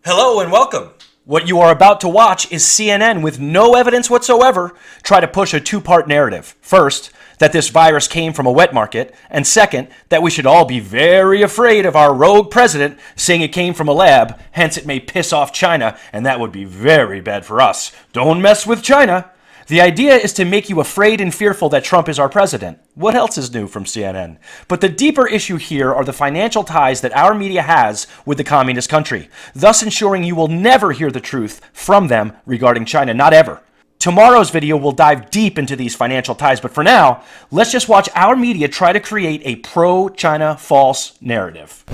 Hello and welcome. What you are about to watch is CNN with no evidence whatsoever try to push a two-part narrative. First, that this virus came from a wet market, and second, that we should all be very afraid of our rogue president saying it came from a lab, hence it may piss off China, and that would be very bad for us. Don't mess with China. The idea is to make you afraid and fearful that Trump is our president. What else is new from CNN? But the deeper issue here are the financial ties that our media has with the communist country, thus ensuring you will never hear the truth from them regarding China, not ever. Tomorrow's video will dive deep into these financial ties, but for now, let's just watch our media try to create a pro-China false narrative.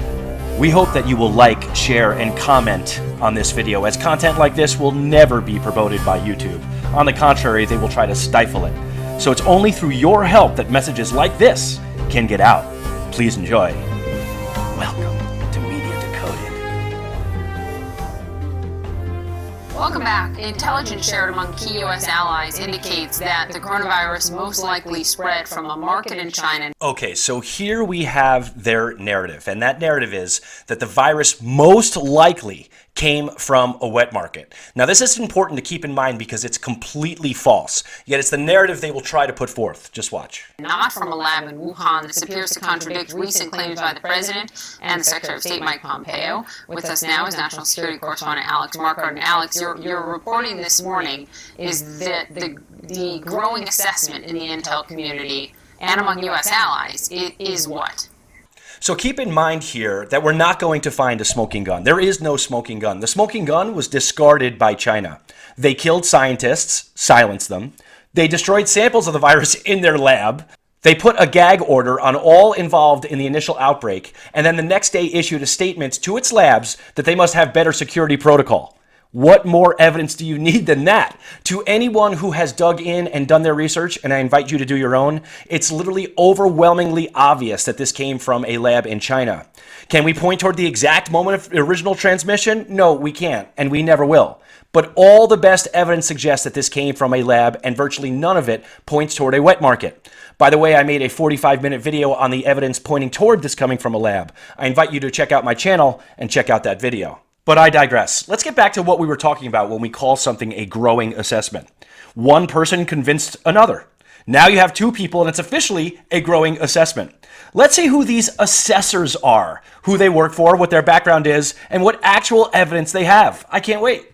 We hope that you will like, share, and comment on this video, as content like this will never be promoted by YouTube. On the contrary, they will try to stifle it. So it's only through your help that messages like this can get out. Please enjoy. Welcome to Media Decoded. Welcome back. Intelligence shared among key U.S. allies indicates that the coronavirus most likely spread from a market in China. Okay, so here we have their narrative, and that narrative is that the virus most likely came from a wet market. Now, this is important to keep in mind because it's completely false, yet it's the narrative they will try to put forth. Just watch. Not from a lab in Wuhan. This appears to contradict recent claims by the President and the Secretary of State, Mike Pompeo. With us now is National Security Correspondent Alex Marquardt. And Alex, your reporting this morning is that the growing assessment in the intel community and among U.S. allies is what? So keep in mind here that we're not going to find a smoking gun. There is no smoking gun. The smoking gun was discarded by China. They killed scientists, silenced them. They destroyed samples of the virus in their lab. They put a gag order on all involved in the initial outbreak, and then the next day issued a statement to its labs that they must have better security protocol. What more evidence do you need than that? To anyone who has dug in and done their research, and I invite you to do your own, it's literally overwhelmingly obvious that this came from a lab in China. Can we point toward the exact moment of original transmission? No, we can't, and we never will. But all the best evidence suggests that this came from a lab, and virtually none of it points toward a wet market. By the way, I made a 45-minute video on the evidence pointing toward this coming from a lab. I invite you to check out my channel and check out that video. But I digress. Let's get back to what we were talking about when we call something a growing assessment. One person convinced another. Now you have two people and it's officially a growing assessment. Let's see who these assessors are, who they work for, what their background is, and what actual evidence they have. I can't wait.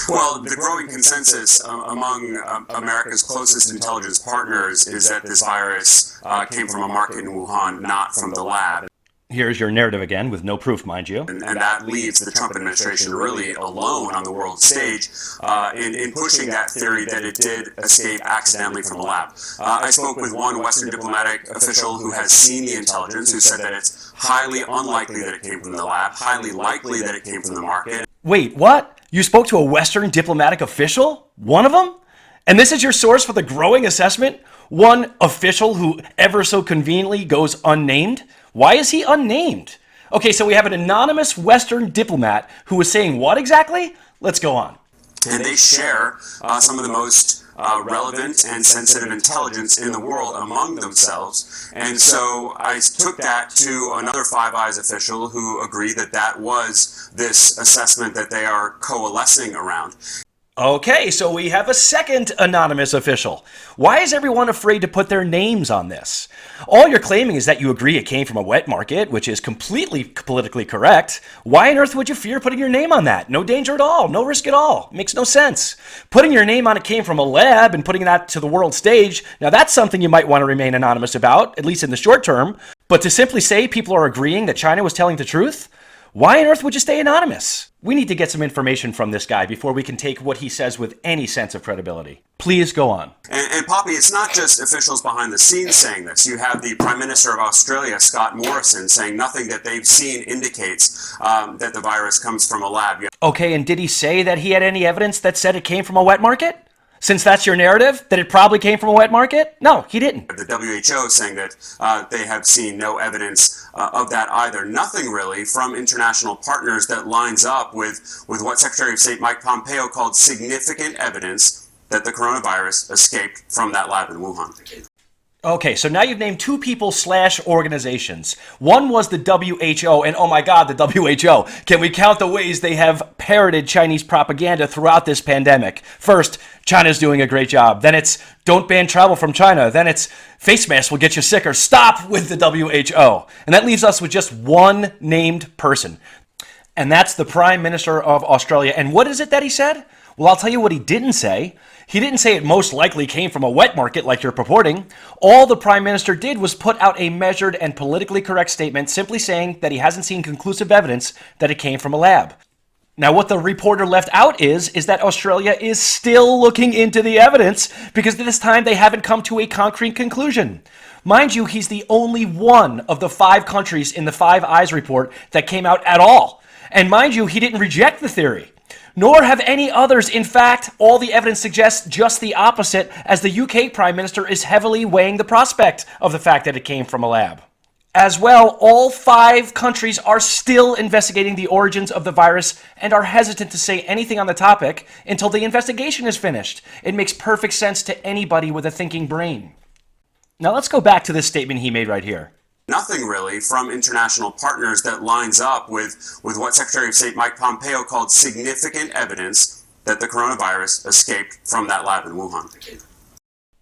Well, the growing consensus among America's closest intelligence partners is that this virus came from a market in Wuhan, not from the lab. Here's your narrative again, with no proof, mind you. And that leaves the Trump administration really alone on the world stage in pushing that theory that it did escape accidentally from a lab. I spoke with one Western diplomatic official who has seen the intelligence, who said that it's highly unlikely that it came from the lab, highly likely that it came from the market. Wait, what? You spoke to a Western diplomatic official? One of them? And this is your source for the growing assessment? One official who ever so conveniently goes unnamed? Why is he unnamed? Okay, so we have an anonymous Western diplomat who is saying what exactly? Let's go on. And they share some of the most relevant and sensitive intelligence in the world among themselves. And so I took that to another Five Eyes official who agreed that that was this assessment that they are coalescing around. Okay, so we have a second anonymous official. Why is everyone afraid to put their names on this? All you're claiming is that you agree it came from a wet market, which is completely politically correct. Why on earth would you fear putting your name on that? No danger at all, no risk at all. Makes no sense. Putting your name on it came from a lab and putting that to the world stage, now that's something you might want to remain anonymous about, at least in the short term. But to simply say people are agreeing that China was telling the truth? Why on earth would you stay anonymous? We need to get some information from this guy before we can take what he says with any sense of credibility. Please go on. And Poppy, it's not just officials behind the scenes saying this. You have the Prime Minister of Australia, Scott Morrison, saying nothing that they've seen indicates that the virus comes from a lab. Okay, and did he say that he had any evidence that said it came from a wet market? Since that's your narrative, that it probably came from a wet market? No, he didn't. The WHO saying that they have seen no evidence of that either. Nothing really from international partners that lines up with what Secretary of State Mike Pompeo called significant evidence that the coronavirus escaped from that lab in Wuhan. Okay, so now you've named two people / organizations. One was the WHO, and oh my god, the WHO. Can we count the ways they have parroted Chinese propaganda throughout this pandemic? First, China's doing a great job. Then it's don't ban travel from China. Then it's face masks will get you sicker. Stop with the WHO. And that leaves us with just one named person. And that's the Prime Minister of Australia. And what is it that he said? Well, I'll tell you what he didn't say. He didn't say it most likely came from a wet market like you're purporting. All the Prime Minister did was put out a measured and politically correct statement simply saying that he hasn't seen conclusive evidence that it came from a lab. Now, what the reporter left out is that Australia is still looking into the evidence because this time they haven't come to a concrete conclusion. Mind you, he's the only one of the 5 countries in the Five Eyes report that came out at all. And mind you, he didn't reject the theory. Nor have any others. In fact, all the evidence suggests just the opposite, as the UK Prime Minister is heavily weighing the prospect of the fact that it came from a lab. As well, all 5 countries are still investigating the origins of the virus and are hesitant to say anything on the topic until the investigation is finished. It makes perfect sense to anybody with a thinking brain. Now let's go back to this statement he made right here. Nothing really from international partners that lines up with what Secretary of State Mike Pompeo called significant evidence that the coronavirus escaped from that lab in Wuhan.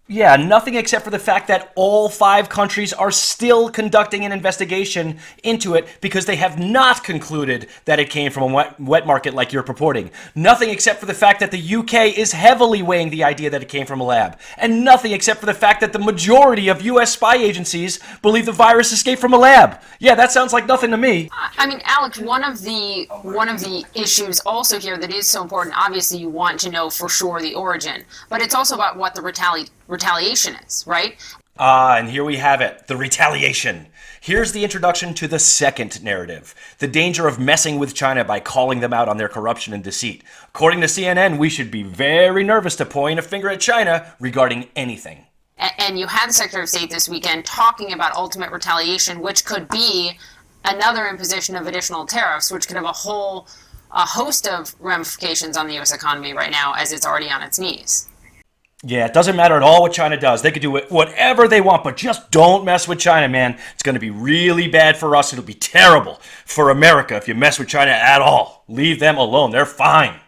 Yeah, nothing except for the fact that all 5 countries are still conducting an investigation into it because they have not concluded that it came from a wet market like you're purporting. Nothing except for the fact that the UK is heavily weighing the idea that it came from a lab. And nothing except for the fact that the majority of US spy agencies believe the virus escaped from a lab. Yeah, that sounds like nothing to me. I mean, Alex, one of the issues also here that is so important, obviously you want to know for sure the origin, but it's also about what the retaliation is, right? And here we have it, the retaliation. Here's the introduction to the second narrative, the danger of messing with China by calling them out on their corruption and deceit. According to CNN, we should be very nervous to point a finger at China regarding anything. And you had the Secretary of State this weekend talking about ultimate retaliation, which could be another imposition of additional tariffs, which could have a host of ramifications on the U.S. economy right now as it's already on its knees. Yeah, it doesn't matter at all what China does. They could do whatever they want, but just don't mess with China, man. It's going to be really bad for us. It'll be terrible for America if you mess with China at all. Leave them alone. They're fine.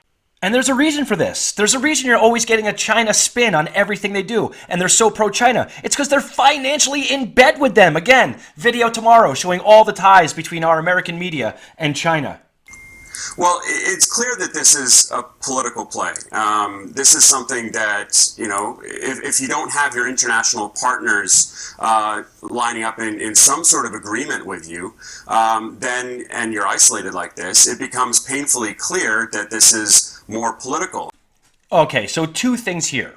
And there's a reason for this. There's a reason you're always getting a China spin on everything they do, and they're so pro-China. It's because they're financially in bed with them. Again, video tomorrow showing all the ties between our American media and China. Well, it's clear that this is a political play. This is something that, you know, if you don't have your international partners lining up in some sort of agreement with you, then, and you're isolated like this, it becomes painfully clear that this is more political. Okay, so 2 things here.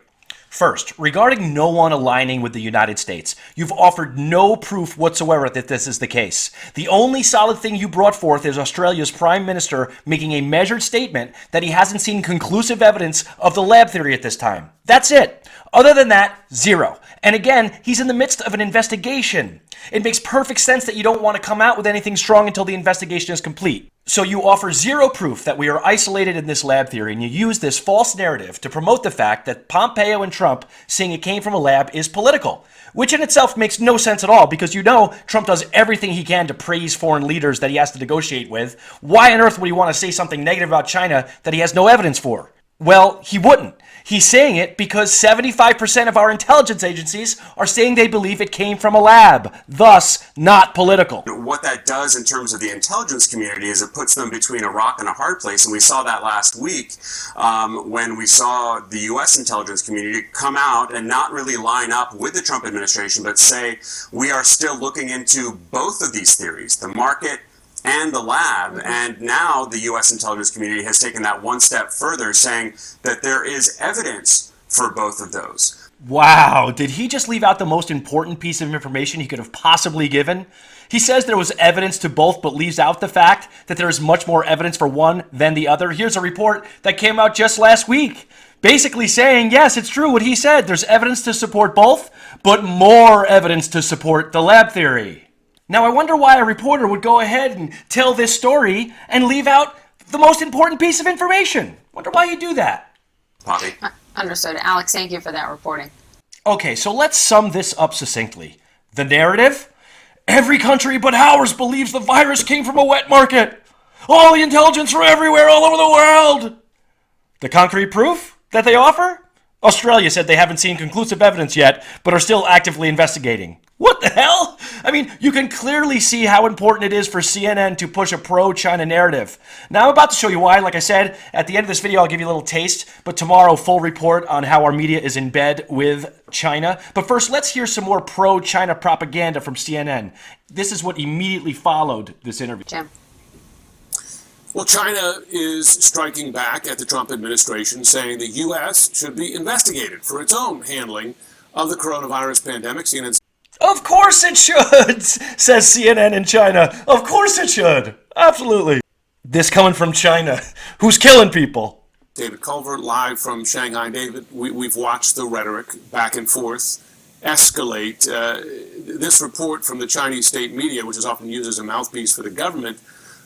First, regarding no one aligning with the United States, you've offered no proof whatsoever that this is the case. The only solid thing you brought forth is Australia's Prime Minister making a measured statement that he hasn't seen conclusive evidence of the lab theory at this time. That's it. Other than that, 0. And again, he's in the midst of an investigation. It makes perfect sense that you don't want to come out with anything strong until the investigation is complete. So you offer 0 proof that we are isolated in this lab theory, and you use this false narrative to promote the fact that Pompeo and Trump saying it came from a lab is political, which in itself makes no sense at all because you know Trump does everything he can to praise foreign leaders that he has to negotiate with. Why on earth would he want to say something negative about China that he has no evidence for? Well, he wouldn't. He's saying it because 75% of our intelligence agencies are saying they believe it came from a lab, thus not political. What that does in terms of the intelligence community is it puts them between a rock and a hard place, and we saw that last week when we saw the U.S. intelligence community come out and not really line up with the Trump administration, but say we are still looking into both of these theories, the market and the lab. And now the U.S. intelligence community has taken that one step further, saying that there is evidence for both of those. Wow, did he just leave out the most important piece of information he could have possibly given? He says there was evidence to both, but leaves out the fact that there is much more evidence for one than the other. Here's a report that came out just last week, basically saying, yes, it's true what he said. There's evidence to support both, but more evidence to support the lab theory. Now, I wonder why a reporter would go ahead and tell this story and leave out the most important piece of information. Wonder why you do that. Poppy? Understood. Alex, thank you for that reporting. Okay, so let's sum this up succinctly. The narrative? Every country but ours believes the virus came from a wet market. All the intelligence from everywhere, all over the world. The concrete proof that they offer? Australia said they haven't seen conclusive evidence yet, but are still actively investigating. What the hell? I mean, you can clearly see how important it is for CNN to push a pro-China narrative. Now, I'm about to show you why. Like I said, at the end of this video, I'll give you a little taste, but tomorrow, full report on how our media is in bed with China. But first, let's hear some more pro-China propaganda from CNN. This is what immediately followed this interview. Jim. Well, China is striking back at the Trump administration, saying the U.S. should be investigated for its own handling of the coronavirus pandemic. CNN's Of course it should, says CNN in China. Of course it should. Absolutely. This coming from China, who's killing people. David Culver, live from Shanghai. David, we've watched the rhetoric back and forth escalate. This report from the Chinese state media, which is often used as a mouthpiece for the government,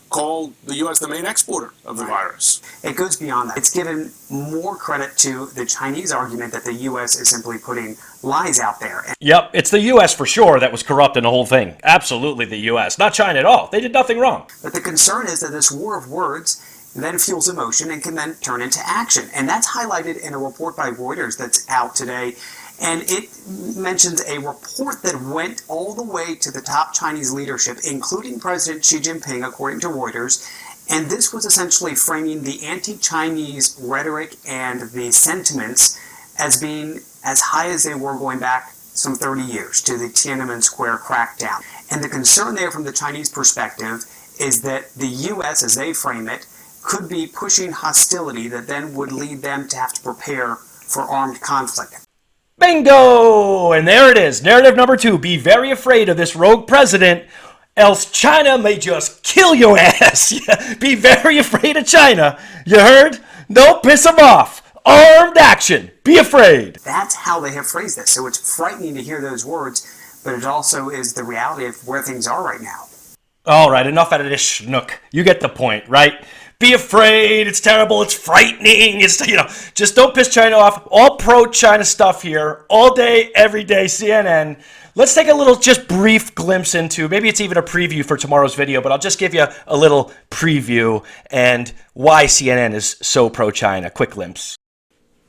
called the U.S. the main exporter of the virus. It goes beyond that. It's given more credit to the Chinese argument that the U.S. is simply putting lies out there. Yep, it's the U.S. for sure that was corrupting the whole thing. Absolutely the U.S., not China at all. They did nothing wrong. But the concern is that this war of words then fuels emotion and can then turn into action. And that's highlighted in a report by Reuters that's out today. And it mentions a report that went all the way to the top Chinese leadership, including President Xi Jinping, according to Reuters. And this was essentially framing the anti-Chinese rhetoric and the sentiments as being as high as they were going back some 30 years to the Tiananmen Square crackdown. And the concern there from the Chinese perspective is that the U.S., as they frame it, could be pushing hostility that then would lead them to have to prepare for armed conflict. Bingo! And there it is. Narrative number 2. Be very afraid of this rogue president, else China may just kill your ass. Be very afraid of China. You heard? Don't piss them off. Armed action. Be afraid. That's how they have phrased this. So it's frightening to hear those words, but it also is the reality of where things are right now. All right, enough out of this schnook. You get the point, right? Be afraid. It's terrible. It's frightening. It's, just don't piss China off. All pro-China stuff here, all day, every day, CNN. Let's take a little just brief glimpse into, maybe it's even a preview for tomorrow's video, but I'll just give you a little preview and why CNN is so pro-China. Quick glimpse.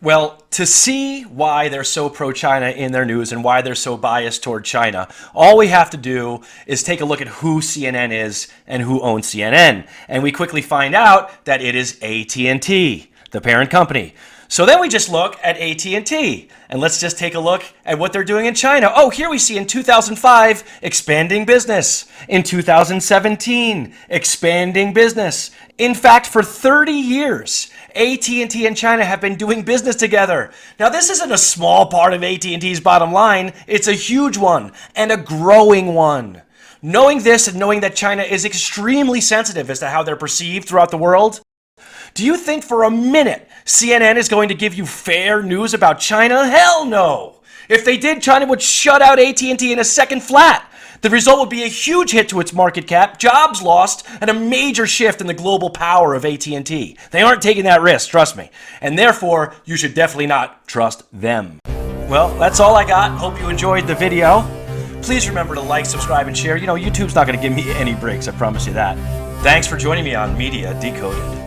Well, to see why they're so pro-China in their news and why they're so biased toward China, all we have to do is take a look at who CNN is and who owns CNN. And we quickly find out that it is AT&T, the parent company. So then we just look at AT&T, and let's just take a look at what they're doing in China. Oh, here we see in 2005, expanding business. In 2017, expanding business. In fact, for 30 years, AT&T and China have been doing business together. Now, this isn't a small part of AT&T's bottom line. It's a huge one, and a growing one. Knowing this and knowing that China is extremely sensitive as to how they're perceived throughout the world, do you think for a minute CNN is going to give you fair news about China? Hell no! If they did, China would shut out AT&T in a second flat. The result would be a huge hit to its market cap, jobs lost, and a major shift in the global power of AT&T. They aren't taking that risk, trust me. And therefore, you should definitely not trust them. Well, that's all I got. Hope you enjoyed the video. Please remember to like, subscribe, and share. YouTube's not going to give me any breaks, I promise you that. Thanks for joining me on Media Decoded.